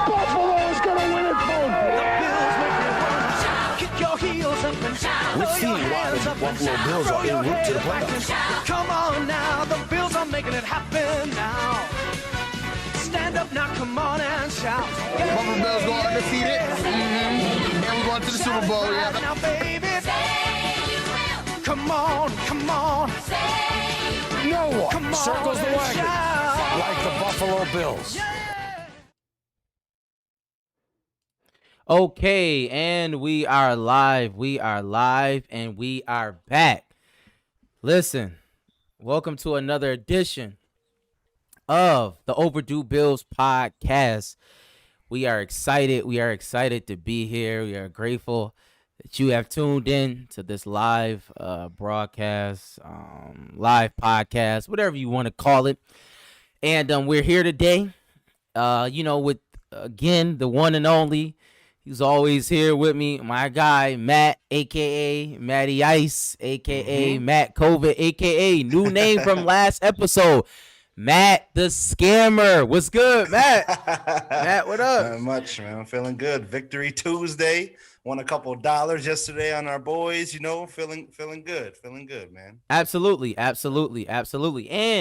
Buffalo's gonna win it, folks. The Bills make me wanna kick your heels up and shout. We've seen why the Buffalo Bills are en route to the playoffs. Come on now, the Bills are making it happen now. Stand up now, come on and shout. Buffalo Bills go undefeated. And we're going to the Super Bowl. Yeah. Now, baby. Come on, come on. No one Come on circles the and wagon shout. like the Buffalo Bills. Okay, and we are live. We are live, and we are back. Listen, welcome to another edition of the Overdue Bills podcast. We are excited. We are excited to be here. We are grateful that you have tuned in to this live broadcast, live podcast, whatever you want to call it. And we're here today, with, again, the one and only. He's always here with me, my guy, Matt, a.k.a. Matty Ice, a.k.a. Matt COVID, a.k.a. new name from last episode, Matt the Scammer. What's good, Matt? Matt, what up? Not much, man. I'm feeling good. Victory Tuesday. Won a couple of dollars yesterday on our boys. Feeling good, man. Absolutely. And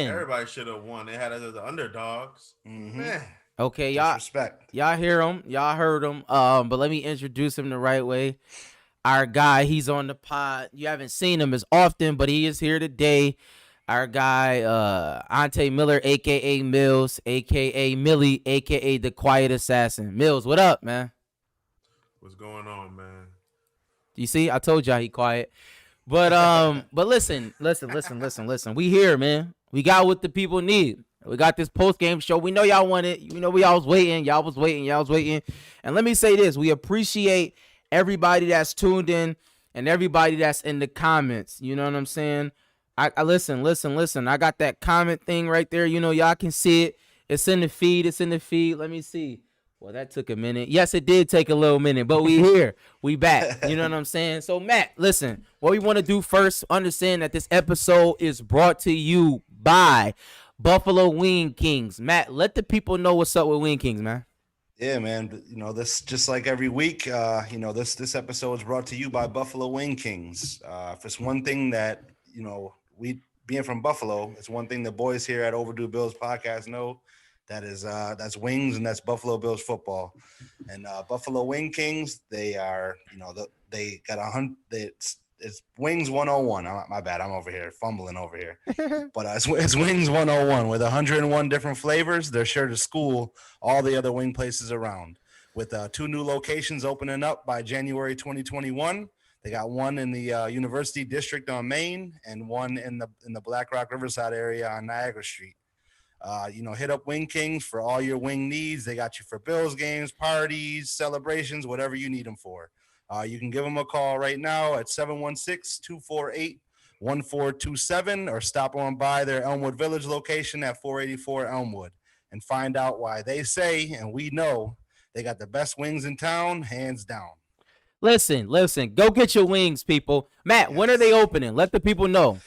everybody should have won. They had us as the underdogs. Man. Okay, y'all. Respect. Y'all hear him. Y'all heard him. But let me introduce him the right way. Our guy, he's on the pod. You haven't seen him as often, but he is here today. Our guy, Ante Miller, a.k.a. Mills, a.k.a. Millie, a.k.a. the Quiet Assassin. Mills, what up, man? What's going on, man? You see, I told y'all he quiet. But listen. We here, man. We got what the people need. We got this post-game show. We know y'all want it. Y'all was waiting. And let me say this. We appreciate everybody that's tuned in and everybody that's in the comments. You know what I'm saying? I listen. I got that comment thing right there. Y'all can see it. It's in the feed. Let me see. Well, that took a minute. Yes, it did take a little minute, but we here. We back. You know what I'm saying? So, Matt, listen. What we want to do first, understand that this episode is brought to you by Buffalo Wing Kings. Matt, let the people know what's up with Wing Kings, man. Yeah, man. This just like every week. This episode is brought to you by Buffalo Wing Kings. If it's one thing that we being from Buffalo, it's one thing the boys here at Overdue Bills podcast know. That's wings, and that's Buffalo Bills football. And Buffalo Wing Kings, they are, they got it's Wings 101. My bad, I'm over here fumbling over here. But it's Wings 101 with 101 different flavors. They're sure to school all the other wing places around. With 2 new locations opening up by January 2021. They got one in the University District on Main and one in the Black Rock Riverside area on Niagara Street. Hit up Wing Kings for all your wing needs. They got you for Bills games, parties, celebrations, whatever you need them for. You can give them a call right now at 716-248-1427 or stop on by their Elmwood Village location at 484 Elmwood and find out why they say, and we know, they got the best wings in town, hands down. Listen, go get your wings, people. Matt, yes. When are they opening? Let the people know.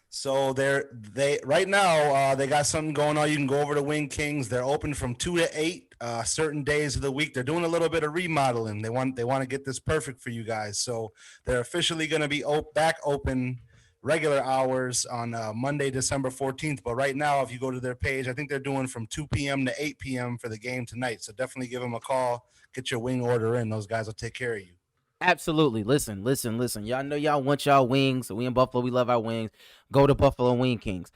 So they right now they got something going on. You can go over to Wing Kings. They're open from 2 to 8 certain days of the week. They're doing a little bit of remodeling. They want to get this perfect for you guys. So they're officially going to be back open regular hours on Monday, December 14th. But right now, if you go to their page, I think they're doing from 2 p.m. to 8 p.m. for the game tonight. So definitely give them a call. Get your wing order in. Those guys will take care of you. Absolutely. Listen. Y'all know y'all want y'all wings. We in Buffalo, we love our wings. Go to Buffalo Wing Kings.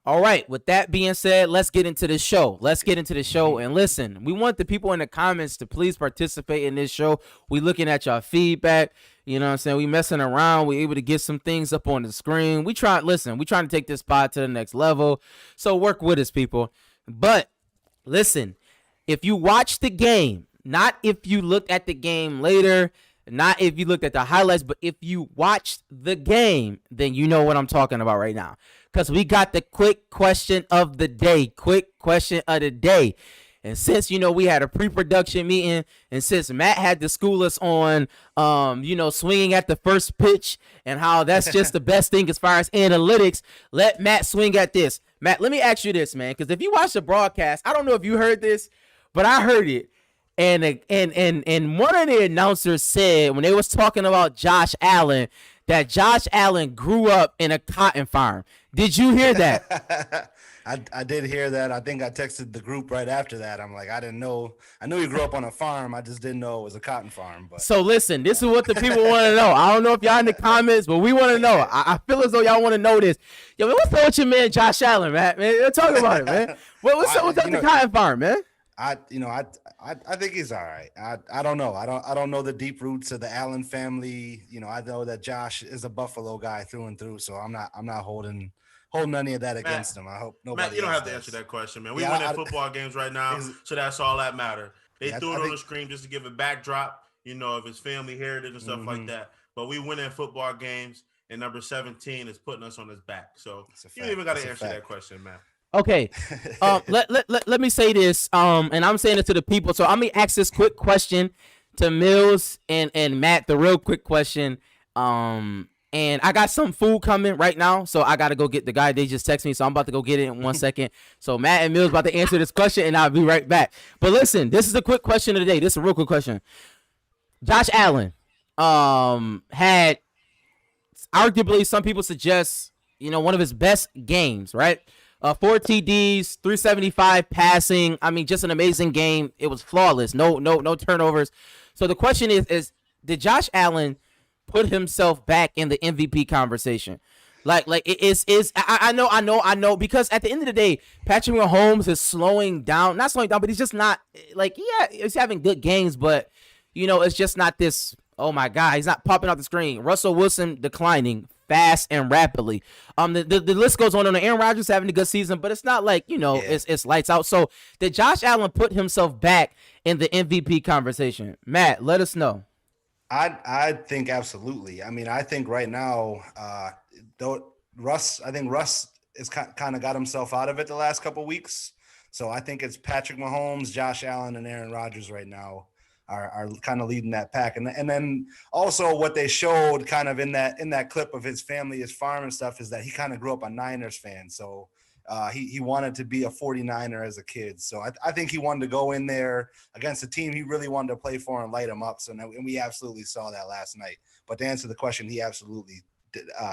All right. With that being said, let's get into the show. And listen, we want the people in the comments to please participate in this show. We looking at y'all feedback. You know what I'm saying? We messing around. We able to get some things up on the screen. We trying to take this pod to the next level. So work with us, people. But listen, if you watch the game, not if you looked at the game later, not if you looked at the highlights, but if you watched the game, then you know what I'm talking about right now. Because we got the quick question of the day. And since, we had a pre-production meeting, and since Matt had to school us on, swinging at the first pitch and how that's just the best thing as far as analytics, let Matt swing at this. Matt, let me ask you this, man, because if you watch the broadcast, I don't know if you heard this, but I heard it. And one of the announcers said when they was talking about Josh Allen that Josh Allen grew up in a cotton farm. Did you hear that? I did hear that. I think I texted the group right after that. I'm like, I didn't know. I knew he grew up on a farm. I just didn't know it was a cotton farm. But So listen, this is what the people want to know. I don't know if y'all in the comments, but we want to know. I feel as though y'all want to know this. Yo, man, what's up with your man Josh Allen, man? Talk about it, man. What's up with the cotton farm, man? I think he's all right. I don't know. I don't know the deep roots of the Allen family. I know that Josh is a Buffalo guy through and through. So I'm not holding any of that against him. I hope nobody. Matt, you don't have to answer that question, man. We winning football games right now, so that's all that matters. They threw it on the screen just to give a backdrop, of his family heritage and stuff like that. But we winning football games, and number 17 is putting us on his back. So you don't even got to answer that question, man. Okay. Let me say this. And I'm saying it to the people. So I'm gonna ask this quick question to Mills and Matt. The real quick question. And I got some food coming right now, so I gotta go get the guy. They just text me, so I'm about to go get it in 1 second. So Matt and Mills about to answer this question, and I'll be right back. But listen, this is a quick question of the day. This is a real quick question. Josh Allen, had arguably some people suggest, one of his best games, right? 4 TDs, 375 passing. I mean, just an amazing game. It was flawless. No turnovers. So the question is did Josh Allen put himself back in the MVP conversation? Like I know because at the end of the day, Patrick Mahomes is not slowing down, but he's just not he's having good games, but it's just not this, oh my God, he's not popping out the screen. Russell Wilson declining fast and rapidly. The list goes on. Aaron Rodgers having a good season, but it's not like, it's lights out. So did Josh Allen put himself back in the MVP conversation? Matt, let us know. I think absolutely. I mean, I think right now, Russ is kind of got himself out of it the last couple of weeks. So I think it's Patrick Mahomes, Josh Allen, and Aaron Rodgers right now are kind of leading that pack. And then also what they showed kind of in that clip of his family, his farm and stuff, is that he kind of grew up a Niners fan. So he wanted to be a 49er as a kid. So I think he wanted to go in there against a team he really wanted to play for and light him up. So and we absolutely saw that last night. But to answer the question, he absolutely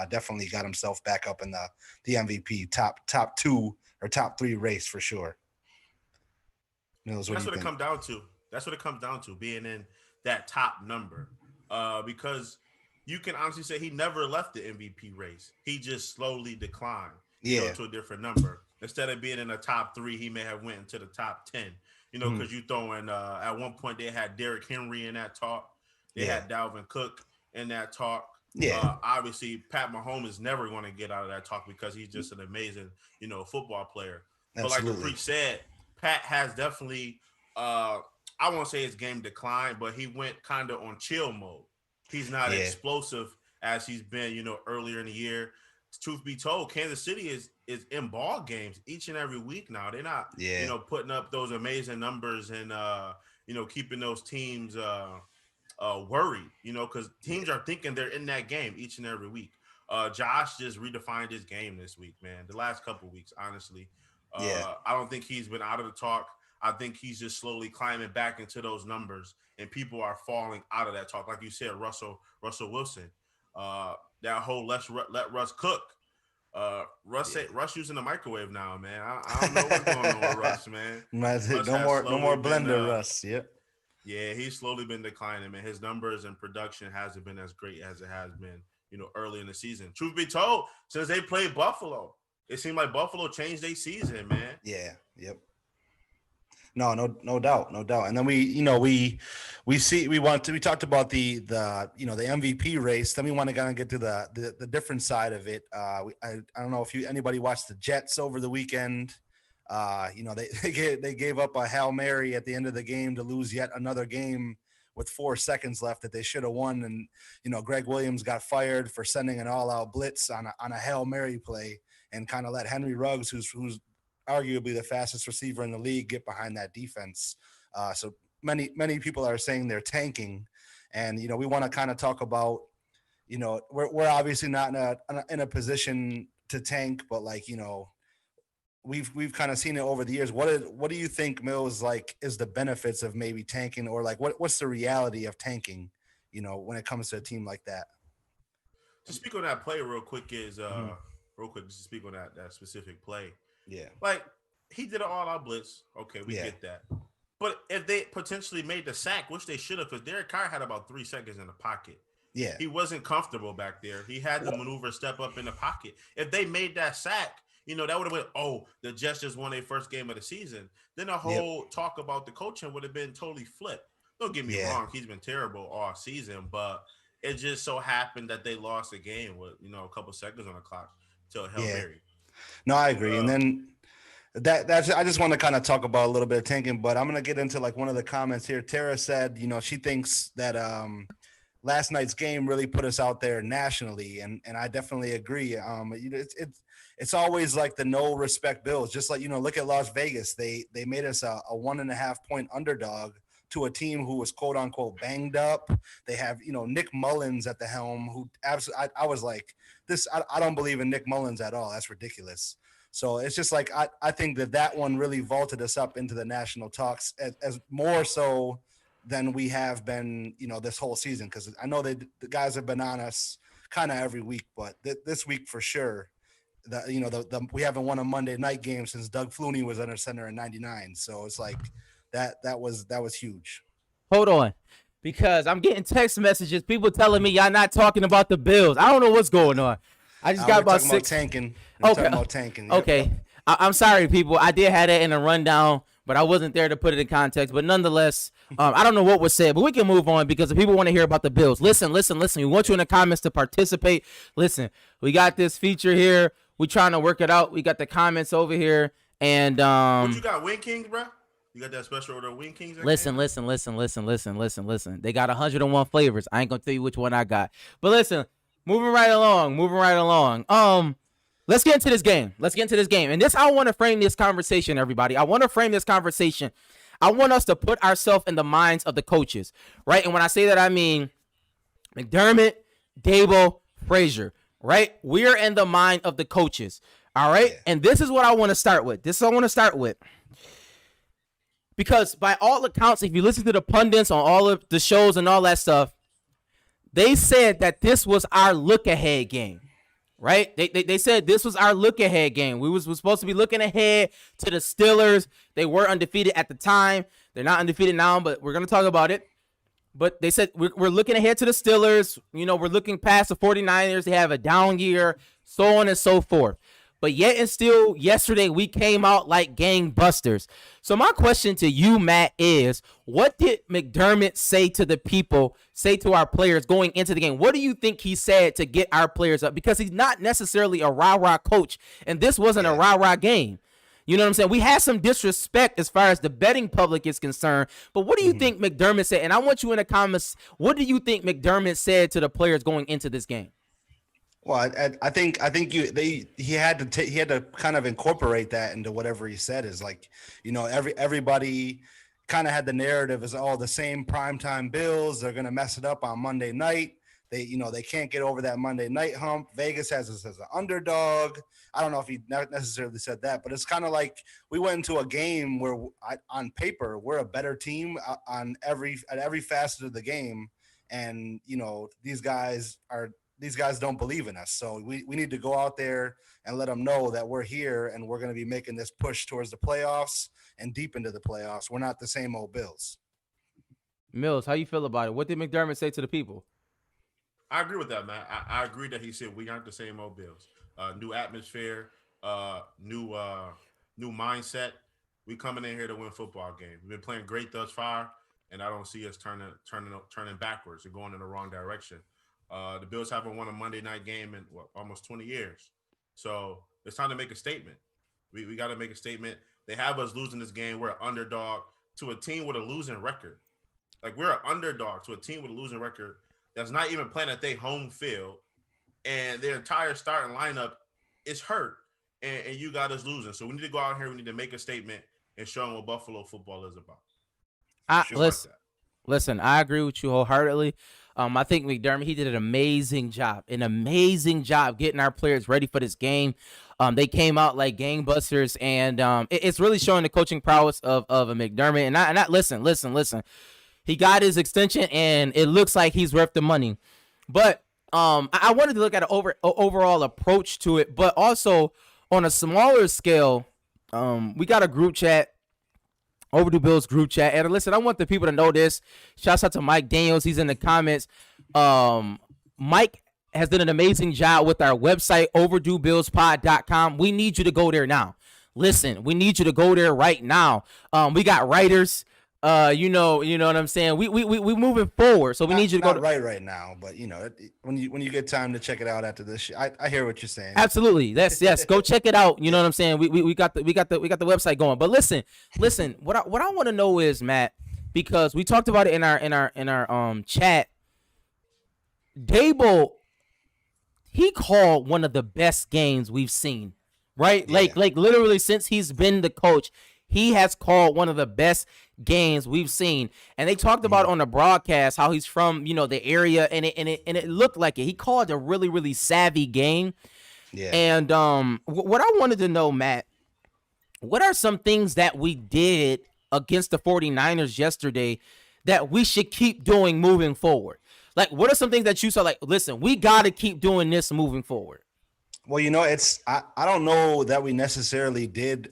definitely got himself back up in the MVP top 2 or top 3 race for sure. That's what it comes down to. That's what it comes down to, being in that top number. Because you can honestly say he never left the MVP race. He just slowly declined to a different number. Instead of being in the top 3, he may have went into the top 10. Because you throw in at one point they had Derrick Henry in that talk. They had Dalvin Cook in that talk. Yeah. Obviously, Pat Mahomes is never going to get out of that talk because he's just an amazing, football player. Absolutely. But like the Freak said, Pat has definitely I won't say his game declined, but he went kind of on chill mode. He's not explosive as he's been, earlier in the year. Truth be told, Kansas City is in ball games each and every week now. They're not, putting up those amazing numbers and, keeping those teams worried, because teams are thinking they're in that game each and every week. Josh just redefined his game this week, man. The last couple of weeks, honestly. I don't think he's been out of the talk. I think he's just slowly climbing back into those numbers, and people are falling out of that talk. Like you said, Russell Wilson, that whole let Russ cook. Russ using the microwave now, man. I don't know what's going on with Russ, man. No more blender, Russ. Yep. Yeah, he's slowly been declining, man. His numbers and production hasn't been as great as it has been, early in the season. Truth be told, since they played Buffalo, it seemed like Buffalo changed their season, man. Yeah. Yep. No doubt. And then we talked about the MVP race. Then we want to kind of get to the different side of it. I don't know if anybody watched the Jets over the weekend. They gave up a Hail Mary at the end of the game to lose yet another game with 4 seconds left that they should have won. And Greg Williams got fired for sending an all-out blitz on a Hail Mary play and kind of let Henry Ruggs, who's arguably the fastest receiver in the league, get behind that defense. So many people are saying they're tanking, and we want to kind of talk about, we're obviously not in a position to tank, but we've kind of seen it over the years. What do you think, Mills, like is the benefits of maybe tanking, or like what's the reality of tanking? When it comes to a team like that. To speak on that play real quick is Mhm. real quick just to speak on that specific play. Yeah. Like he did an all-out blitz. Okay, we Yeah. get that. But if they potentially made the sack, which they should have, because Derek Carr had about 3 seconds in the pocket. Yeah. He wasn't comfortable back there. He had to maneuver, step up in the pocket. If they made that sack, that would have been, the Jets just won their first game of the season. Then the whole talk about the coaching would have been totally flipped. Don't get me wrong. He's been terrible all season, but it just so happened that they lost the game with, a couple seconds on the clock till Hail Mary. No, I agree. And then that's I just want to kind of talk about a little bit of tanking, but I'm going to get into like one of the comments here. Tara said, she thinks that last night's game really put us out there nationally, and I definitely agree. It's always like the no respect Bills. Just like look at Las Vegas. They made us a 1.5 point underdog to a team who was quote unquote banged up. They have Nick Mullins at the helm, who absolutely I was like this. I don't believe in Nick Mullins at all. That's ridiculous. So it's just like I think that one really vaulted us up into the national talks as more so than we have been, this whole season. Because I know the guys have been on us kind of every week, but this week for sure, we haven't won a Monday night game since Doug Flutie was under center in '99. So it's like that was huge. Hold on, because I'm getting text messages, people telling me y'all not talking about the Bills. I don't know what's going on. I just got about 6 tanking. Okay. About tanking. Okay. I'm sorry, people. I did have that in a rundown, but I wasn't there to put it in context. But nonetheless, I don't know what was said, but we can move on because the people want to hear about the Bills. Listen. We want you in the comments to participate. Listen, we got this feature here. We trying to work it out. We got the comments over here. And what you got, Wing Kings, bro? You got that special order of Wing Kings? Listen. They got 101 flavors. I ain't gonna tell you which one I got. But listen, moving right along. Let's get into this game. And this, I want to frame this conversation, everybody. I want us to put ourselves in the minds of the coaches, right? And when I say that, I mean McDermott, Dable, Frazier, right? We're in the mind of the coaches, all right? And this is what I want to start with. Because by all accounts, if you listen to the pundits on all of the shows and all that stuff, they said that this was our look-ahead game. Right? They said this was our look-ahead game. We was supposed to be looking ahead to the Steelers. They were undefeated at the time. They're not undefeated now, but we're going to talk about it. But they said we're looking ahead to the Steelers. We're looking past the 49ers. They have a down year, so on and so forth. But yet and still, yesterday we came out like gangbusters. So my question to you, Matt, is what did McDermott say to the people, say to our players going into the game? What do you think he said to get our players up? Because he's not necessarily a rah-rah coach, and this wasn't a rah-rah game. You know what I'm saying? We had some disrespect as far as the betting public is concerned. But what do you think McDermott said? And I want you in the comments, what do you think McDermott said to the players going into this game? Well, I think he had to kind of incorporate that into whatever he said. Is like, everybody kind of had the narrative as all the same primetime Bills. They're gonna mess it up on Monday night. They can't get over that Monday night hump. Vegas has us as an underdog. I don't know if he necessarily said that, but it's kind of like we went into a game where on paper we're a better team at every facet of the game, and these guys don't believe in us. So we need to go out there and let them know that we're here and we're going to be making this push towards the playoffs and deep into the playoffs. We're not the same old Bills. Mills, how you feel about it? What did McDermott say to the people? I agree with that, man. I agree that he said we aren't the same old Bills. New atmosphere, new mindset. We coming in here to win football games. We've been playing great thus far, and I don't see us turning backwards or going in the wrong direction. The Bills haven't won a Monday night game in almost 20 years. So it's time to make a statement. We got to make a statement. They have us losing this game. We're an underdog to a team with a losing record. Like, we're an underdog to a team with a losing record that's not even playing at their home field, and their entire starting lineup is hurt, and you got us losing. So we need to go out here. We need to make a statement and show them what Buffalo football is about. Listen, I agree with you wholeheartedly. I think McDermott, he did an amazing job getting our players ready for this game. They came out like gangbusters, and it's really showing the coaching prowess of a McDermott. And I listen. He got his extension, and it looks like he's worth the money. But I wanted to look at an overall approach to it, but also on a smaller scale. We got a group chat, Overdue Bills group chat. And listen, I want the people to know this. Shouts out to Mike Daniels. He's in the comments. Mike has done an amazing job with our website, overduebillspod.com. We need you to go there now. Listen, we need you to go there right now. We got writers. You know what I'm saying. We moving forward, so we need you to go to right now. But when you get time to check it out after this, I hear what you're saying. Absolutely, yes. Go check it out. You know what I'm saying. We got the website going. But listen. What I want to know is, Matt, because we talked about it in our chat. Dable, he called one of the best games we've seen, right? Yeah. Like literally since he's been the coach, he has called one of the best games we've seen. And they talked about on the broadcast how he's from, the area, and it looked like it. He called a really, really savvy game. Yeah. And what I wanted to know, Matt, what are some things that we did against the 49ers yesterday that we should keep doing moving forward? Like, what are some things that you saw, like, listen, we got to keep doing this moving forward? Well, I don't know that we necessarily did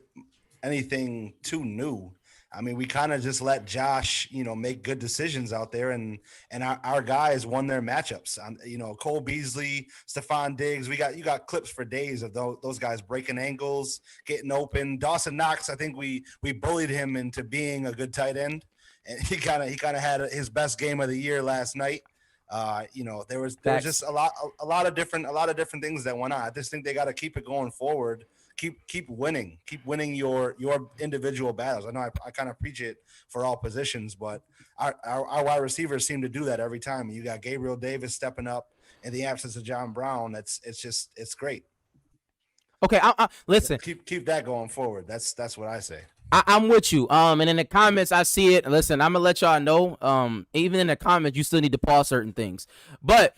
anything too new. I mean, we kind of just let Josh, make good decisions out there, and our guys won their matchups. Cole Beasley, Stephon Diggs. You got clips for days of those guys breaking angles, getting open. Dawson Knox, I think we bullied him into being a good tight end, and he kind of had his best game of the year last night. There was just a lot of different things that went on. I just think they got to keep it going forward. Keep winning your individual battles. I know I kind of preach it for all positions, but our wide receivers seem to do that every time. You got Gabriel Davis stepping up in the absence of John Brown. It's great. Okay, listen. So keep that going forward. That's what I say. I'm with you. And in the comments, I see it. Listen, I'm gonna let y'all know. Even in the comments, you still need to pause certain things. But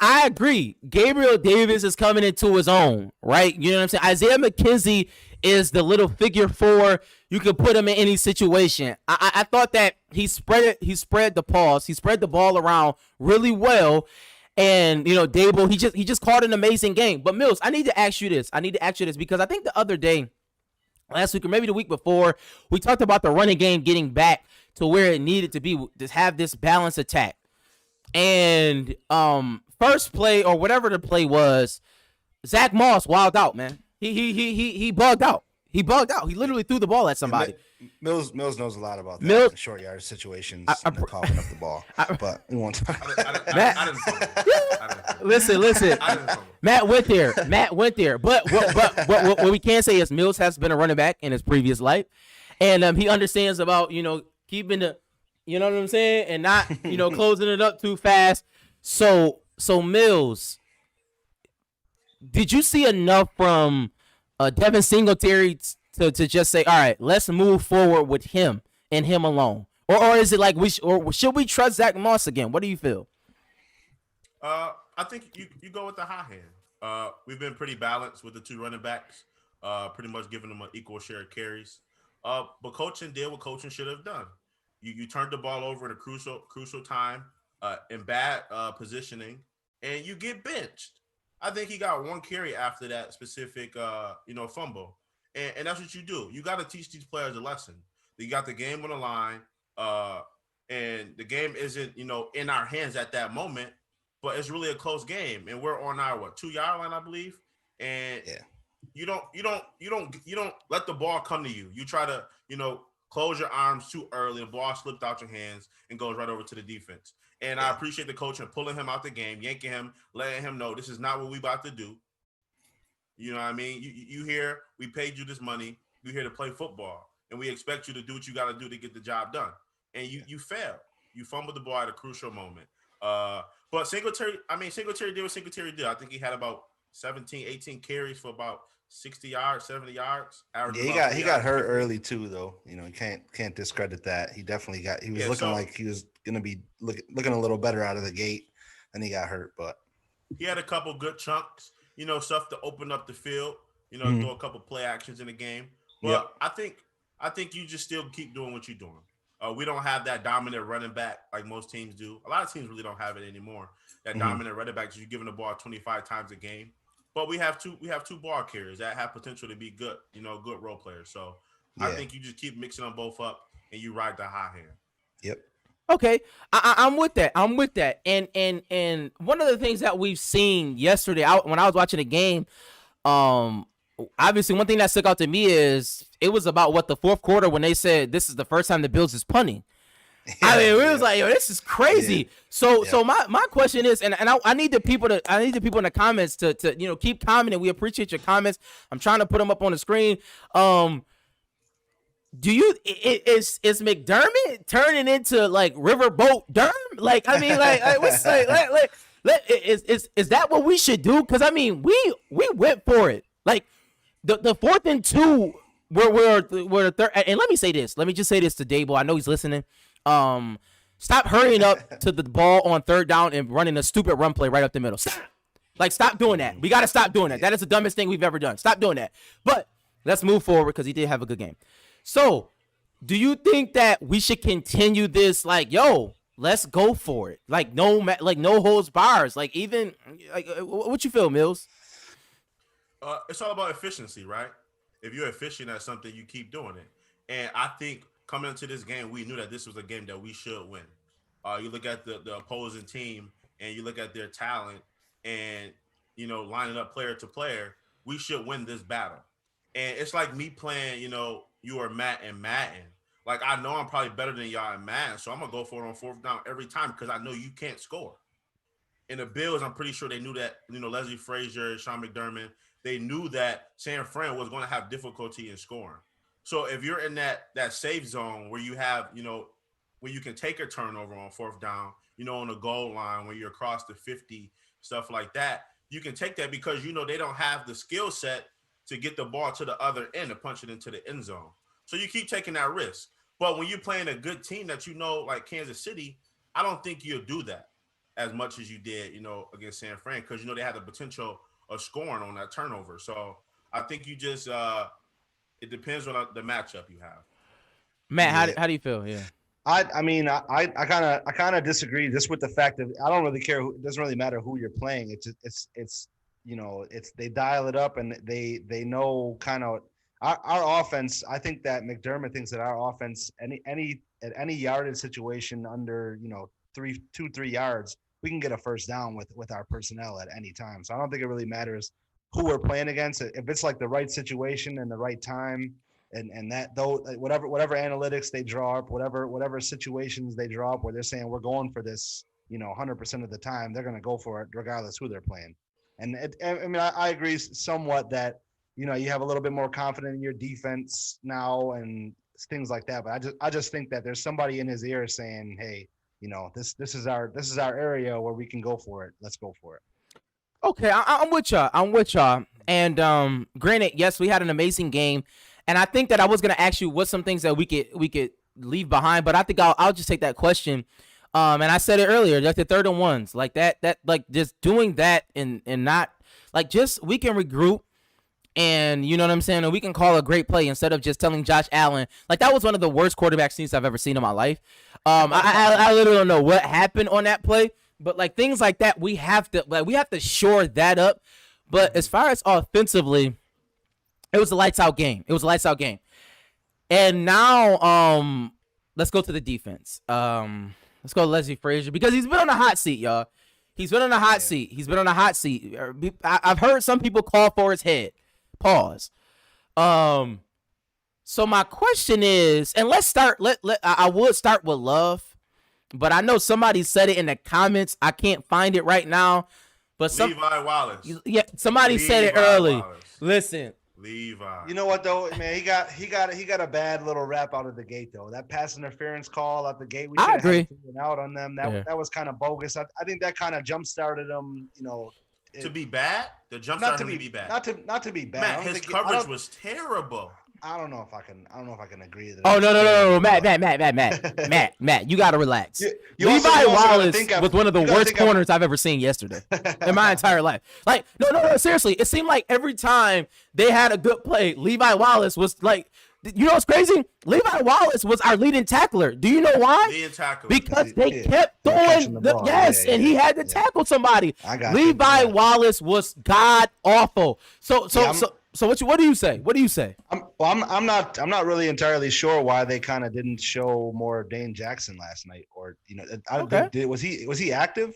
I agree. Gabriel Davis is coming into his own, right? You know what I'm saying? Isaiah McKenzie is the little figure 4. You can put him in any situation. I thought that he spread the pause. He spread the ball around really well. And Dable, he just called an amazing game. But Mills, I need to ask you this because I think the other day, last week or maybe the week before, we talked about the running game getting back to where it needed to be to have this balanced attack. And first play or whatever the play was, Zach Moss wilded out, man. He bugged out. He literally threw the ball at somebody. Mills knows a lot about that. Short yard situations and coughing up the ball. But we won't talk. Listen. Matt went there. But what we can say is Mills has been a running back in his previous life, and he understands about keeping the, you know what I'm saying, and not closing it up too fast. So Mills, did you see enough from Devin Singletary to just say, all right, let's move forward with him and him alone? Or is it like should we trust Zach Moss again? What do you feel? I think you go with the high hand. We've been pretty balanced with the two running backs, pretty much giving them an equal share of carries. But coaching did what coaching should have done. You turned the ball over in a crucial time, in bad positioning, and you get benched. I think he got one carry after that specific, fumble. And that's what you do. You got to teach these players a lesson. You got the game on the line, and the game isn't, in our hands at that moment, but it's really a close game. And we're on our 2-yard line, I believe. And you don't let the ball come to you. You try to, close your arms too early. The ball slipped out your hands and goes right over to the defense. And I appreciate the coach and pulling him out the game, yanking him, letting him know this is not what we about to do. You know what I mean? You here, we paid you this money. You're here to play football, and we expect you to do what you got to do to get the job done. And you failed. You fumbled the ball at a crucial moment. But Singletary did what Singletary did. I think he had about 17, 18 carries for about 60 yards, 70 yards. Yeah, he got hurt early too, though. You can't discredit that. He definitely he was looking like he was gonna be looking a little better out of the gate, and he got hurt. But he had a couple good chunks. stuff to open up the field, throw a couple play actions in the game. But Yep. I think you just still keep doing what you're doing. We don't have that dominant running back like most teams do. A lot of teams really don't have it anymore. That dominant running back, you're giving the ball 25 times a game. But we have two ball carriers that have potential to be good, good role players. So I think you just keep mixing them both up and you ride the hot hand. Yep. Okay, I'm with that. And one of the things that we've seen yesterday, when I was watching the game, obviously one thing that stuck out to me is it was about the fourth quarter when they said this is the first time the Bills is punting. I mean, it was like, yo, this is crazy. Yeah. So my question is, and I need the people in the comments to keep commenting. We appreciate your comments. I'm trying to put them up on the screen. Is McDermott turning into like Riverboat Derm? Like, I mean, what's is that what we should do? Because I mean, we went for it. Like the 4th and 2 were the third. And let me say this. Let me just say this to Dable. I know he's listening. Stop hurrying up to the ball on 3rd down and running a stupid run play right up the middle. Stop doing that. We got to stop doing that. That is the dumbest thing we've ever done. Stop doing that. But let's move forward because he did have a good game. So, do you think that we should continue this? Like, yo, let's go for it. Like, no holds bars. Like, even what you feel, Mills? It's all about efficiency, right? If you're efficient at something, you keep doing it. And I think coming into this game, we knew that this was a game that we should win. You look at the opposing team and you look at their talent and, lining up player to player, we should win this battle. And it's like me playing, you are Matt and Madden. Like, I know I'm probably better than y'all in Madden, so I'm going to go for it on 4th down every time because I know you can't score. In the Bills, I'm pretty sure they knew that, Leslie Frazier, Sean McDermott, they knew that San Fran was going to have difficulty in scoring. So if you're in that safe zone where you have, where you can take a turnover on 4th down, on the goal line, when you're across the 50, stuff like that, you can take that because, they don't have the skill set to get the ball to the other end and punch it into the end zone. So you keep taking that risk. But when you're playing a good team that like Kansas City, I don't think you'll do that as much as you did, against San Fran because, they had the potential of scoring on that turnover. So I think you just it depends on the matchup you have. Matt, how do you feel? Yeah. I mean, I kind of disagree just with the fact that I don't really care. It doesn't really matter who you're playing. It's they dial it up and they know kind of our offense. I think that McDermott thinks that our offense, any yardage situation under 2-3 yards, we can get a 1st down with our personnel at any time. So I don't think it really matters who we're playing against. If it's like the right situation and the right time, and that though whatever analytics they draw up, whatever situations they draw up where they're saying we're going for this, 100% of the time, they're going to go for it regardless who they're playing. And I agree somewhat that, you have a little bit more confidence in your defense now and things like that. But I just think that there's somebody in his ear saying, hey, this is our area where we can go for it. Let's go for it. Okay, I'm with y'all. And granted, yes, we had an amazing game. And I think that I was gonna ask you what's some things that we could leave behind, but I think I'll just take that question. And I said it earlier, like the 3rd and 1s, like that like just doing that and not like just we can regroup and you know what I'm saying, and we can call a great play instead of just telling Josh Allen, like that was one of the worst quarterback sneaks I've ever seen in my life. I literally don't know what happened on that play, but like things like that we have to shore that up. But as far as offensively, it was a lights out game. And now let's go to the defense. Let's go to Leslie Frazier because he's been on a hot seat, y'all. He's been on a hot seat. I've heard some people call for his head. Pause. So my question is, and let's start. I would start with Love, but I know somebody said it in the comments. I can't find it right now. But Levi Wallace. Yeah, somebody said it early. Wallace. Listen. Levi. You know what though, man? He got a bad little rap out of the gate though. That pass interference call out the gate. I agree. Out on them. That was kind of bogus. I think that kind of jump started him. To be bad. The jump started him to be bad. Not to be bad. Man, his coverage was terrible. I don't know if I can agree that. Oh no, Matt, you gotta relax. Levi Wallace was one of the worst corners I've ever seen yesterday in my entire life. Like, no, seriously, it seemed like every time they had a good play, Levi Wallace was like, you know what's crazy? Levi Wallace was our leading tackler. Do you know why? Leading tackler. Because they kept throwing and he had to tackle somebody. Levi Wallace was god awful. So what do you say? What do you say? I'm not really entirely sure why they kind of didn't show more Dane Jackson last night, or was he active?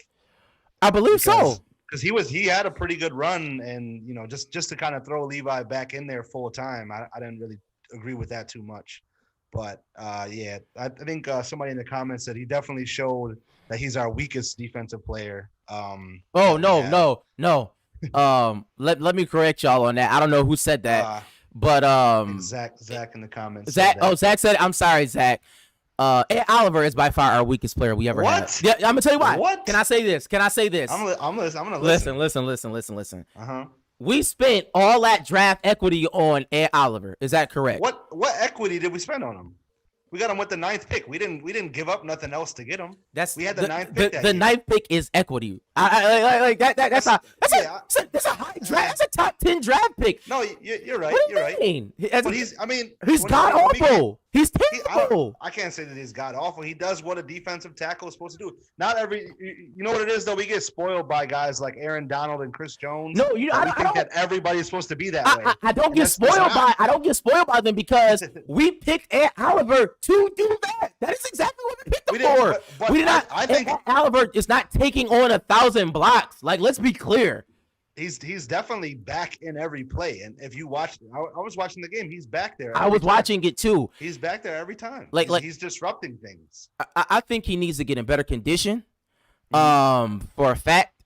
I believe so. Because he had a pretty good run, and just to kind of throw Levi back in there full time, I didn't really agree with that too much. But I think somebody in the comments said he definitely showed that he's our weakest defensive player. No. Let me correct y'all on that. I don't know who said that, but Zach in the comments. Zach said, I'm sorry, Zach. Ed Oliver is by far our weakest player we ever had. Yeah, I'm gonna tell you why. What? Can I say this? I'm gonna listen. Listen. We spent all that draft equity on Ed Oliver. Is that correct? What equity did we spend on him? We got him with the 9th pick. We didn't give up nothing else to get him. We had the 9th pick. The 9th pick is equity. That's a high draft. That's a top 10 draft pick. No, you're right. You're right. But he's god awful. He's terrible. I can't say that he's god awful. He does what a defensive tackle is supposed to do. Not every, you know what it is though. We get spoiled by guys like Aaron Donald and Chris Jones. No, I think that everybody's supposed to be that way. I don't get spoiled by them because we picked Ed Oliver to do that. That is exactly what we picked him for. But we did not. I think Ed Oliver is not taking on 1,000 blocks. Like, let's be clear. He's definitely back in every play, and if you watch, I was watching the game. He's back there. I was watching it too. He's back there every time. He's disrupting things. I think he needs to get in better condition. For a fact,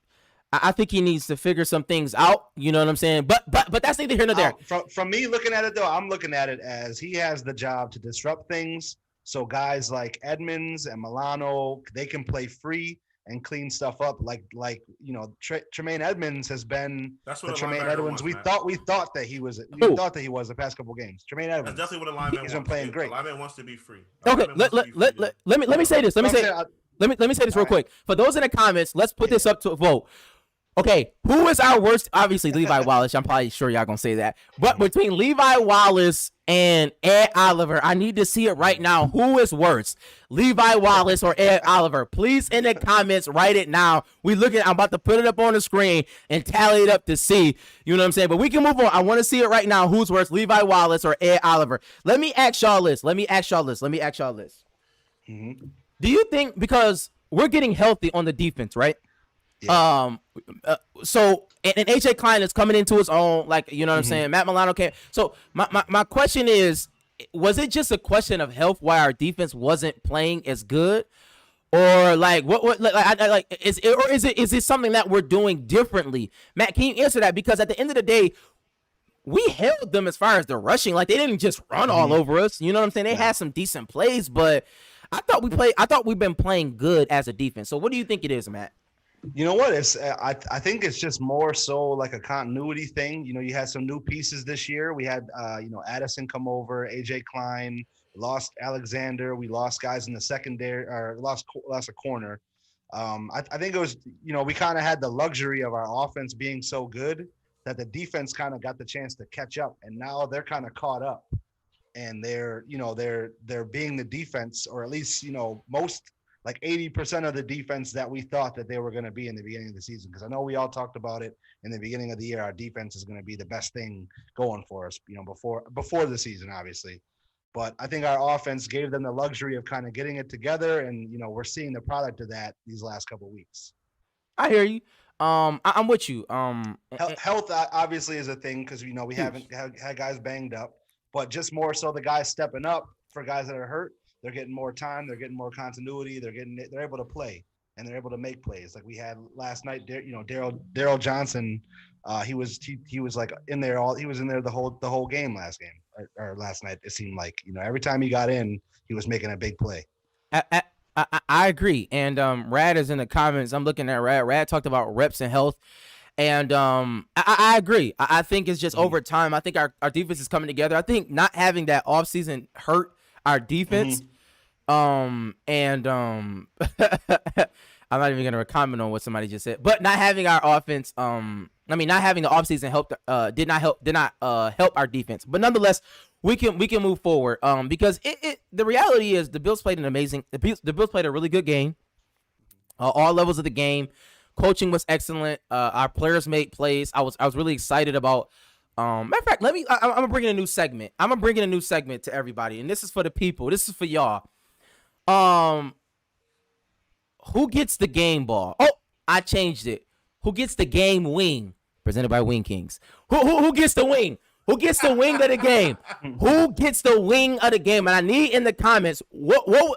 I think he needs to figure some things out. You know what I'm saying? But that's neither here nor there. From me looking at it though, I'm looking at it as he has the job to disrupt things. So guys like Edmonds and Milano, they can play free and clean stuff up, Tremaine Edmonds has been the Tremaine Edmonds we thought that he was. We thought that he was the past couple games. Tremaine Edmonds. That's definitely what a lineman wants. He's been playing great. A lineman wants to be free. Okay, let me say this. Let me say this real quick. For those in the comments, let's put this up to a vote. Okay, who is our worst? Obviously, Levi Wallace. I'm probably sure y'all gonna say that. But between Levi Wallace and Ed Oliver, I need to see it right now. Who is worse, Levi Wallace or Ed Oliver? Please, in the comments, write it now. I'm about to put it up on the screen and tally it up to see. You know what I'm saying? But we can move on. I want to see it right now. Who's worse, Levi Wallace or Ed Oliver? Let me ask y'all this. Mm-hmm. Do you think, because we're getting healthy on the defense, right? Yeah. So AJ Klein is coming into his own, like, you know what I'm saying? Matt Milano came. So my question is, was it just a question of health why our defense wasn't playing as good? Or is it something that we're doing differently? Matt, can you answer that? Because at the end of the day, we held them as far as the rushing. Like, they didn't just run all over us. You know what I'm saying? They had some decent plays, but I thought we've been playing good as a defense. So what do you think it is, Matt? You know what? I think it's just more so like a continuity thing. You had some new pieces this year. We had Addison come over, AJ Klein, lost Alexander. We lost guys in the secondary, or lost a corner. I think it was, we kind of had the luxury of our offense being so good that the defense kind of got the chance to catch up, and now they're kind of caught up, and they're being the defense, or at least most, like 80% of the defense that we thought that they were going to be in the beginning of the season. Because I know we all talked about it in the beginning of the year. Our defense is going to be the best thing going for us, before the season, obviously. But I think our offense gave them the luxury of kind of getting it together, and we're seeing the product of that these last couple of weeks. I hear you. I'm with you. Health obviously is a thing, because we haven't had guys banged up, but just more so the guys stepping up for guys that are hurt. They're getting more time. They're getting more continuity. They're able to play, and they're able to make plays. Like we had last night, Daryl Johnson. He was like in there he was in there the whole game last game or last night. It seemed like every time he got in, he was making a big play. I agree. And Rad is in the comments. I'm looking at Rad. Rad talked about reps and health. And I agree. I think it's just over time. I think our defense is coming together. I think not having that offseason hurt our defense. I'm not even gonna comment on what somebody just said, but not having our offense, not having the offseason helped, did not help our defense. But nonetheless, we can move forward, because the reality is the Bills played the Bills played a really good game, all levels of the game. Coaching was excellent. Our players made plays. I was really excited about. Matter of fact, I'm gonna bring in a new segment. I'm gonna bring in a new segment to everybody, and this is for the people. This is for y'all. Who gets the game ball? Oh, I changed it. Who gets the game wing? Presented by Wing Kings. Who gets the wing? Who gets the wing of the game? Who gets the wing of the game? And I need in the comments what was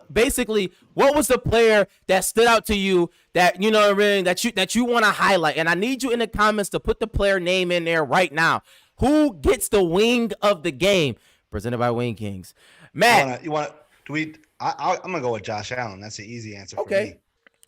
the player that stood out to you that, you know what I mean, that you want to highlight? And I need you in the comments to put the player name in there right now. Who gets the wing of the game? Presented by Wing Kings. Matt, you want to tweet? I'm gonna go with Josh Allen. That's the easy answer for me.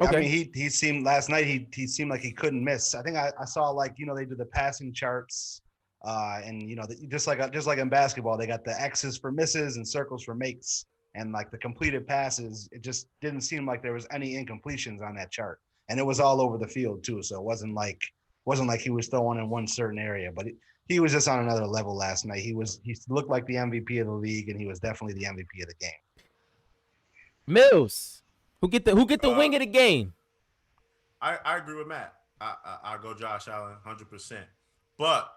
Okay. I mean, he seemed last night. He seemed like he couldn't miss. I think I saw, like, you know, they do the passing charts, and you know, just like in basketball, they got the X's for misses and circles for makes, and like the completed passes. It just didn't seem like there was any incompletions on that chart, and it was all over the field too. So it wasn't like he was throwing in one certain area, but he was just on another level last night. He looked like the MVP of the league, and he was definitely the MVP of the game. Mills. Who get the wing of the game? I agree with Matt. I go Josh Allen 100%. But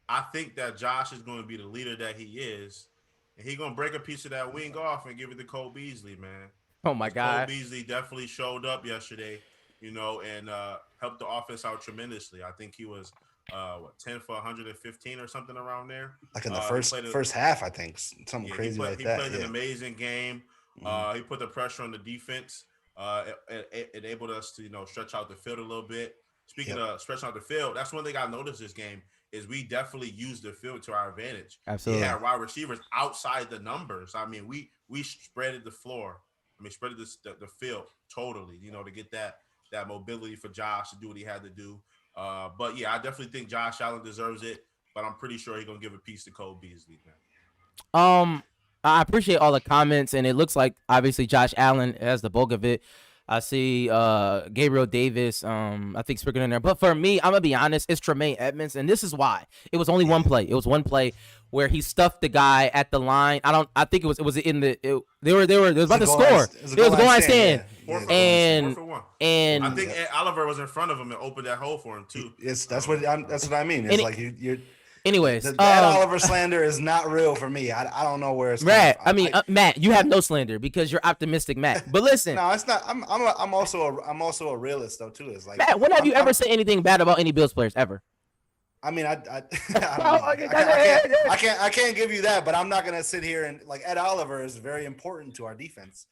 I think that Josh is going to be the leader that he is, and he's going to break a piece of that wing off and give it to Cole Beasley, man. Oh my God. Cole Beasley definitely showed up yesterday, you know, and helped the offense out tremendously. I think he was 10 for 115 or something around there. Like in the first half, I think something crazy like that. He played an amazing game. He put the pressure on the defense. It enabled us to, you know, stretch out the field a little bit. Speaking of stretching out the field, that's one thing I noticed this game is we definitely used the field to our advantage. Absolutely. We had wide receivers outside the numbers. I mean, we spreaded the floor. I mean, spreaded the field totally, you know, to get that mobility for Josh to do what he had to do. But yeah, I definitely think Josh Allen deserves it, but I'm pretty sure he's gonna give a piece to Cole Beasley, man. I appreciate all the comments, and it looks like obviously Josh Allen has the bulk of it. I see Gabriel Davis, I think Springer in there. But for me, I'm gonna be honest, it's Tremaine Edmonds, and this is why. It was only one play. It was one play where he stuffed the guy at the line. I think it was in the they were about to score. It was a goal line stand. And I think Ed Oliver was in front of him and opened that hole for him too. That's what I mean. It's like you're. Anyways, that Oliver slander is not real for me. I don't know where it's coming from. Matt, you have no slander because you're optimistic, Matt. But listen, no, it's not. I'm also a realist though too. It's like, Matt, when have you ever said anything bad about any Bills players ever? I mean, I can't give you that, but I'm not gonna sit here and like Ed Oliver is very important to our defense.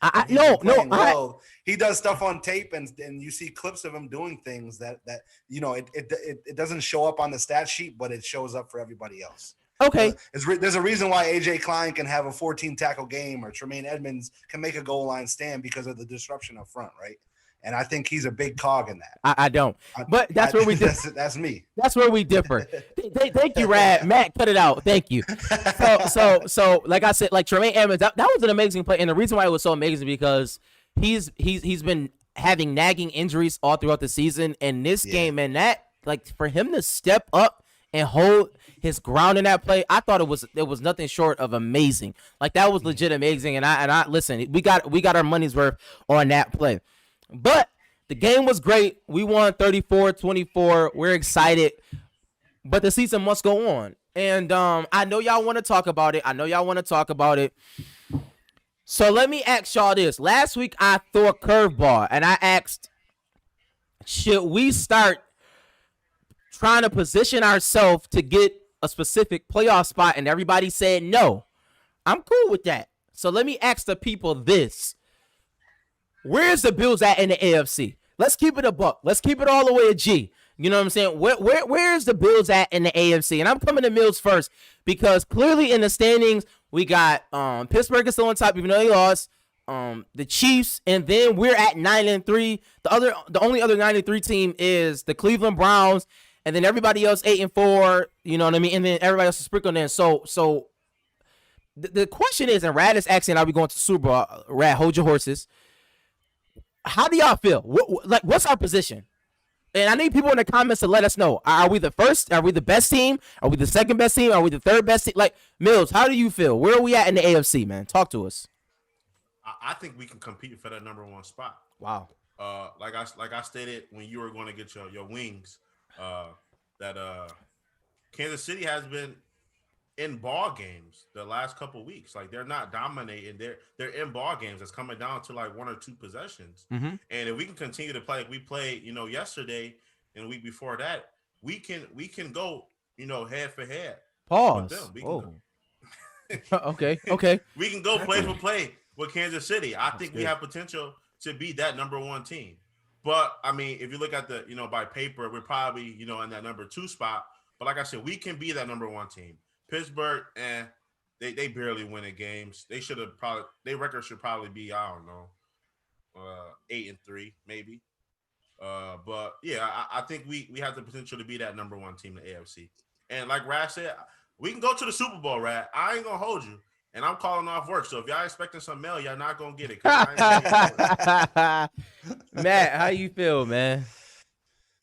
He does stuff on tape, and you see clips of him doing things that you know it doesn't show up on the stat sheet, but it shows up for everybody else. Okay, there's a reason why AJ Klein can have a 14 tackle game, or Tremaine Edmonds can make a goal line stand because of the disruption up front, right? And I think he's a big cog in that. I don't. But that's where we differ. That's me. That's where we differ. Thank you, Rad. Matt, cut it out. Thank you. So like I said, like Tremaine Edmonds, that was an amazing play. And the reason why it was so amazing because he's been having nagging injuries all throughout the season. And this game, and that, like, for him to step up and hold his ground in that play, I thought it was nothing short of amazing. Like, that was legit amazing. And I listen, we got our money's worth on that play. But the game was great. We won 34-24. We're excited. But the season must go on. And I know y'all want to talk about it. So let me ask y'all this. Last week I threw a curveball and I asked, should we start trying to position ourselves to get a specific playoff spot? And everybody said no. I'm cool with that. So let me ask the people this. Where's the Bills at in the AFC? Let's keep it a buck. Let's keep it all the way a G. You know what I'm saying? Where's the Bills at in the AFC? And I'm coming to Mills first because clearly in the standings, we got Pittsburgh is still on top even though they lost. The Chiefs, and then we're at 9-3. The only other 9-3 team is the Cleveland Browns, and then everybody else 8-4. You know what I mean? And then everybody else is sprinkled in. So the question is, and Rad is asking, are we going to Super Bowl? Rad, hold your horses. How do y'all feel? What's our position? And I need people in the comments to let us know. Are we the first? Are we the best team? Are we the second best team? Are we the third best team? Like, Mills, how do you feel? Where are we at in the AFC, man? Talk to us. I think we can compete for that number one spot. Wow. Like I stated when you were going to get your wings, that Kansas City has been in ball games the last couple of weeks. Like, they're not dominating. They're in ball games. It's coming down to like 1 or 2 possessions. Mm-hmm. And if we can continue to play like we played, yesterday and the week before that, we can go, head for head. Pause. With them. We can go. Okay. We can go play for play with Kansas City. I think we have potential to be that number one team. But I mean, if you look at the, by paper, we're probably, in that number 2 spot. But like I said, we can be that number 1 team. Pittsburgh, they barely win in games. They should have their record should probably be, I don't know, 8-3 maybe. But yeah, I think we have the potential to be that number 1 team in the AFC. And like Rad said, we can go to the Super Bowl, Rad. I ain't gonna hold you. And I'm calling off work. So if y'all expecting some mail, y'all not gonna get it. Matt, how you feel, man?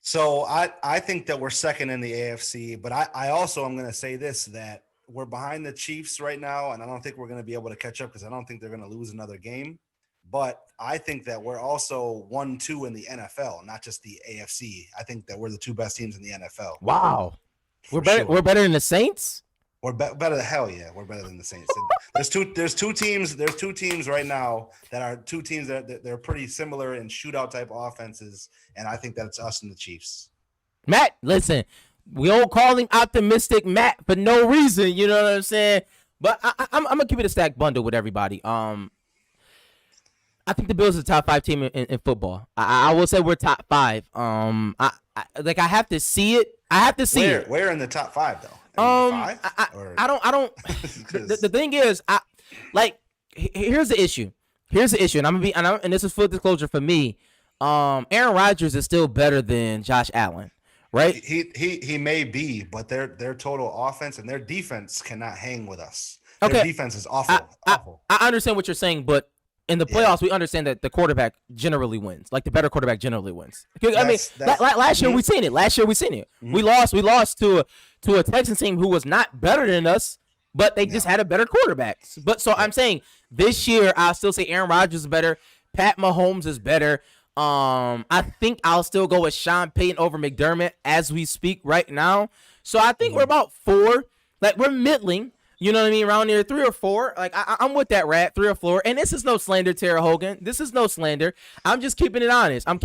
So I think that we're second in the AFC, but I also am going to say this, that we're behind the Chiefs right now, and I don't think we're going to be able to catch up because I don't think they're going to lose another game. But I think that we're also 1-2 in the NFL, not just the AFC. I think that we're the 2 best teams in the NFL. Wow. We're better than the Saints? We're better than hell, yeah. We're better than the Saints. There's two teams right now that are 2 teams that they're pretty similar in shootout type offenses, and I think that's us and the Chiefs. Matt, listen, we don't call him optimistic Matt for no reason. You know what I'm saying? But I'm gonna keep it a stack bundle with everybody. I think the Bills are the top 5 team in football. I will say we're top 5. I have to see it. I have to see it. Where in the top 5 though? I don't. The thing is, here's the issue. And I'm gonna be, and this is full disclosure for me. Aaron Rodgers is still better than Josh Allen, right? He may be, but their total offense and their defense cannot hang with us. Okay. Their defense is awful. I understand what you're saying, but in the playoffs, we understand that the quarterback generally wins. Like, the better quarterback generally wins. Last year we seen it. Mm-hmm. We lost to a Texans team who was not better than us, but they just had a better quarterback. But so I'm saying this year, I'll still say Aaron Rodgers is better. Pat Mahomes is better. I think I'll still go with Sean Payton over McDermott as we speak right now. So I think we're about 4. Like, we're middling. You know what I mean? Around here, 3 or 4. Like, I'm with that, Rat. 3 or 4. And this is no slander, Tara Hogan. This is no slander. I'm just keeping it honest. But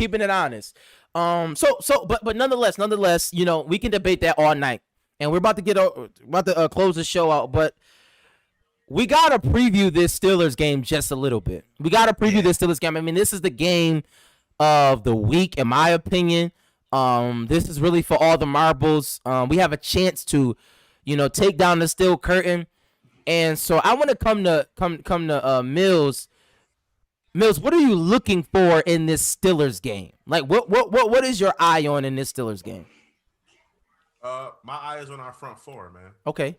nonetheless, we can debate that all night. And we're about to close the show out. But we gotta preview this Steelers game just a little bit. This Steelers game. I mean, this is the game of the week, in my opinion. This is really for all the marbles. We have a chance to, take down the steel curtain. And so I want to come to Mills. Mills, what are you looking for in this Steelers game? Like, what is your eye on in this Steelers game? My eye is on our front 4, man. Okay.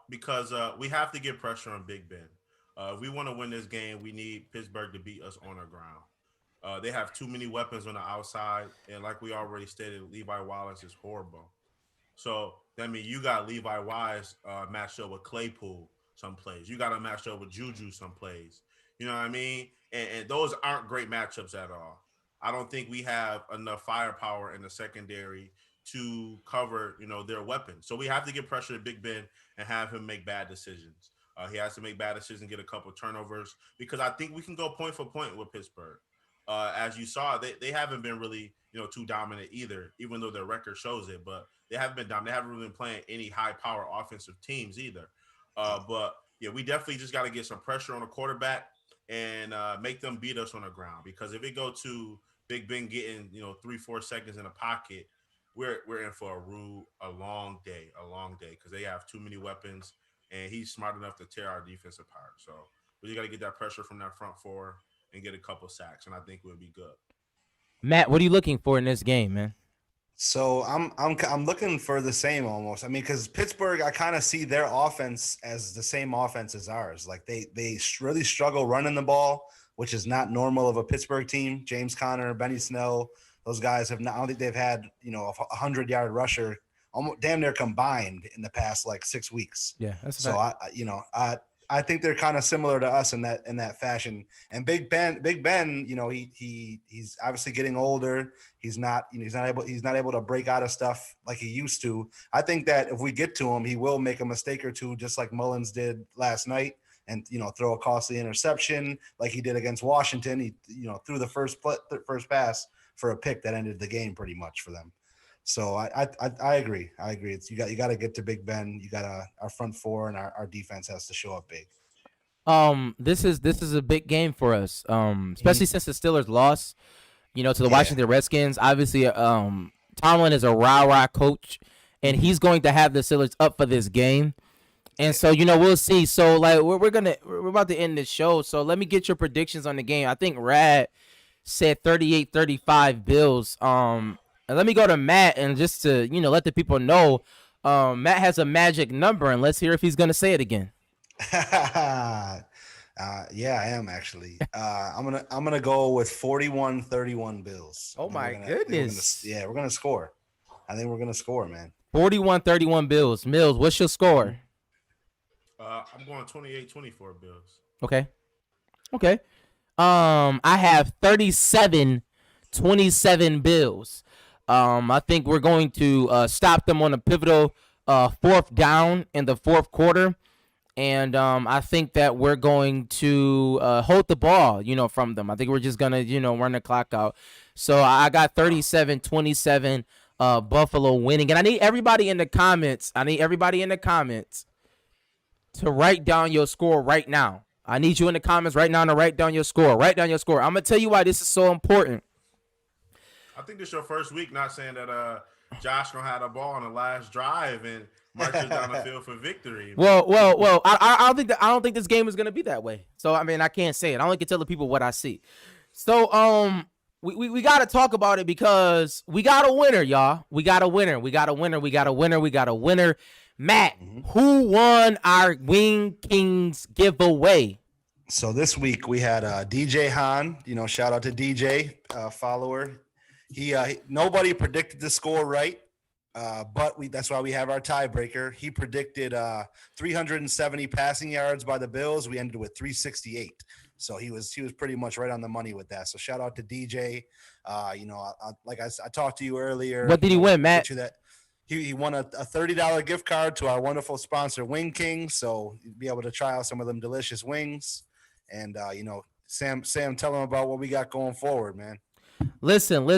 Because we have to get pressure on Big Ben. If we want to win this game, we need Pittsburgh to beat us on the ground. They have too many weapons on the outside, and like we already stated, Levi Wallace is horrible. So that means you got Levi Wallace matched up with Claypool some plays. You got to match up with Juju some plays. You know what I mean? And those aren't great matchups at all. I don't think we have enough firepower in the secondary to cover, their weapons. So we have to get pressure to Big Ben and have him make bad decisions. He has to make bad decisions, get a couple of turnovers, because I think we can go point for point with Pittsburgh. As you saw, they haven't been really, too dominant either, even though their record shows it. But they haven't been dominant. They haven't really been playing any high-power offensive teams either. But, yeah, we definitely just got to get some pressure on the quarterback and make them beat us on the ground. Because if it go to Big Ben getting, 3-4 seconds in the pocket, we're in for a long day, because they have too many weapons, and he's smart enough to tear our defense apart. So we just got to get that pressure from that front 4 and get a couple sacks, and I think we'll be good. Matt, what are you looking for in this game, man? So I'm looking for the same almost. I mean, because Pittsburgh, I kind of see their offense as the same offense as ours. Like they really struggle running the ball, which is not normal of a Pittsburgh team. James Conner, Benny Snell, those guys have not. I don't think they've had a 100-yard rusher almost damn near combined in the past like 6 weeks. Yeah, that's a So fact. I think they're kind of similar to us in that fashion. And Big Ben, he's obviously getting older. He's not able to break out of stuff like he used to. I think that if we get to him, he will make a mistake or two, just like Mullins did last night, and throw a costly interception like he did against Washington. He threw the first pass for a pick that ended the game pretty much for them. So I agree. It's you got to get to Big Ben. You got our front four and our defense has to show up big. This is a big game for us. Especially since the Steelers lost, to the Washington Redskins. Obviously, Tomlin is a rah-rah coach, and he's going to have the Steelers up for this game. And so, we'll see. So, like, we're about to end this show. So let me get your predictions on the game. I think Rad said 38-35 Bills. And let me go to Matt, and just to let the people know, Matt has a magic number, and let's hear if he's gonna say it again. Yeah, I am actually. I'm gonna go with 41-31 Bills. Oh my goodness! We're gonna score. I think we're gonna score, man. 41-31 Bills. Mills, what's your score? I'm going 28-24 Bills. Okay. I have 37-27 Bills. I think we're going to stop them on a pivotal fourth down in the fourth quarter. And I think that we're going to hold the ball, from them. I think we're just going to, run the clock out. So I got 37-27 Buffalo winning. And I need everybody in the comments. To write down your score right now. I need you in the comments right now to write down your score. I'm going to tell you why this is so important. I think this is your first week not saying that Josh gonna have the ball on the last drive and marches down the field for victory. Well, I don't think this game is gonna be that way. So I mean, I can't say it. I only can tell the people what I see. So we got to talk about it because we got a winner, y'all. We got a winner. Matt, who won our Wing Kings giveaway? So this week we had DJ Han. Shout out to DJ, follower. He nobody predicted the score right, but that's why we have our tiebreaker. He predicted 370 passing yards by the Bills. We ended with 368. So he was pretty much right on the money with that. So shout out to DJ. I talked to you earlier. What did he win, Matt? He won a $30 gift card to our wonderful sponsor, Wing King. So you'll be able to try out some of them delicious wings. And Sam, tell him about what we got going forward, man. Listen.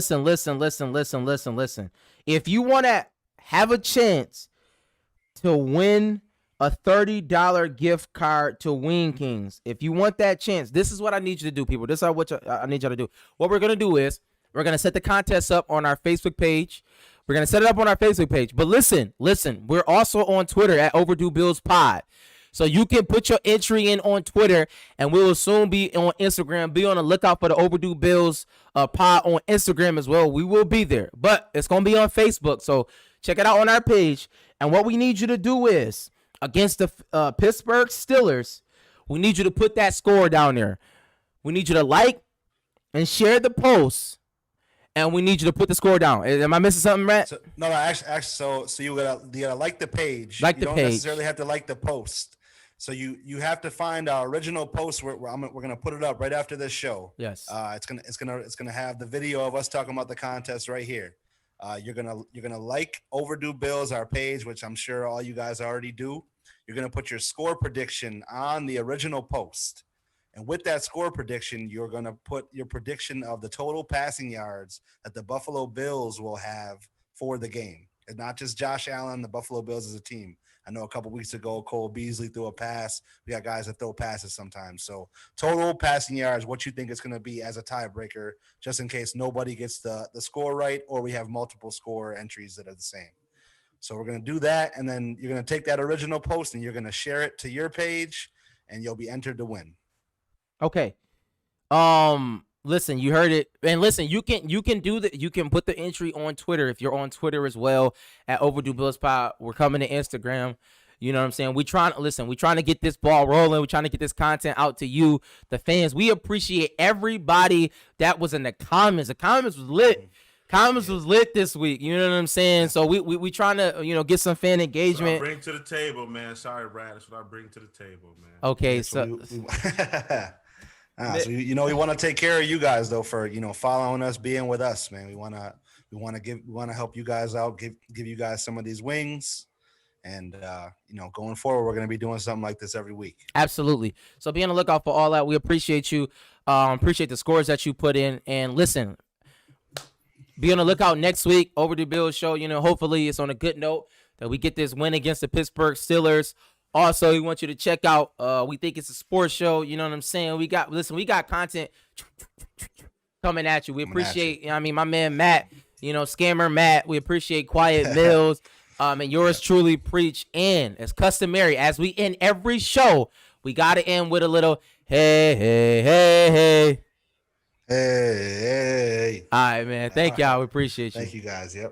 If you want to have a chance to win a $30 gift card to Wing Kings, if you want that chance, this is what I need you to do, people. This is what I need you to do. What we're going to do is we're going to set the contest up on our Facebook page. But listen, we're also on Twitter at Overdue Bills Pod. So you can put your entry in on Twitter, and we will soon be on Instagram. Be on the lookout for the Overdue Bills pod on Instagram as well. We will be there, but it's going to be on Facebook. So check it out on our page. And what we need you to do is, against the Pittsburgh Steelers, we need you to put that score down there. We need you to like and share the post, and we need you to put the score down. Am I missing something, Matt? Actually, so you gotta like the page. You don't necessarily have to like the post. So you have to find our original post. We're gonna put it up right after this show. Yes. It's gonna have the video of us talking about the contest right here. You're gonna like Overdue Bills, our page, which I'm sure all you guys already do. You're gonna put your score prediction on the original post, and with that score prediction, you're gonna put your prediction of the total passing yards that the Buffalo Bills will have for the game, and not just Josh Allen. The Buffalo Bills as a team. I know a couple weeks ago, Cole Beasley threw a pass. We got guys that throw passes sometimes. So total passing yards, what you think it's going to be as a tiebreaker, just in case nobody gets the score right or we have multiple score entries that are the same. So we're going to do that, and then you're going to take that original post and you're going to share it to your page, and you'll be entered to win. Okay. Listen, you heard it, and listen, you can do that. You can put the entry on Twitter if you're on Twitter as well at Overdue Bills Pod. We're coming to Instagram. You know what I'm saying? We trying to get this ball rolling. We're trying to get this content out to you, the fans. We appreciate everybody that was in the comments. The comments was lit. Comments was lit this week. You know what I'm saying? So we trying to get some fan engagement. Bring to the table, man. Sorry, Brad. That's what I bring to the table, man. Okay, so we want to take care of you guys though for following us, being with us, man. We want to help you guys out, give you guys some of these wings. And, going forward, we're going to be doing something like this every week. Absolutely. So be on the lookout for all that. We appreciate you. Appreciate the scores that you put in. And listen, be on the lookout next week. Overdue Bills show. Hopefully it's on a good note that we get this win against the Pittsburgh Steelers. Also, we want you to check out. We think it's a sports show. You know what I'm saying? We got content coming at you. We appreciate, my man Matt, Scammer Matt. We appreciate Quiet Mills. And yours truly, Preach. And as customary, as we end every show, we got to end with a little hey, hey, hey, hey. Hey, hey. All right, man. Thank y'all. We appreciate you. Thank you guys. Yep.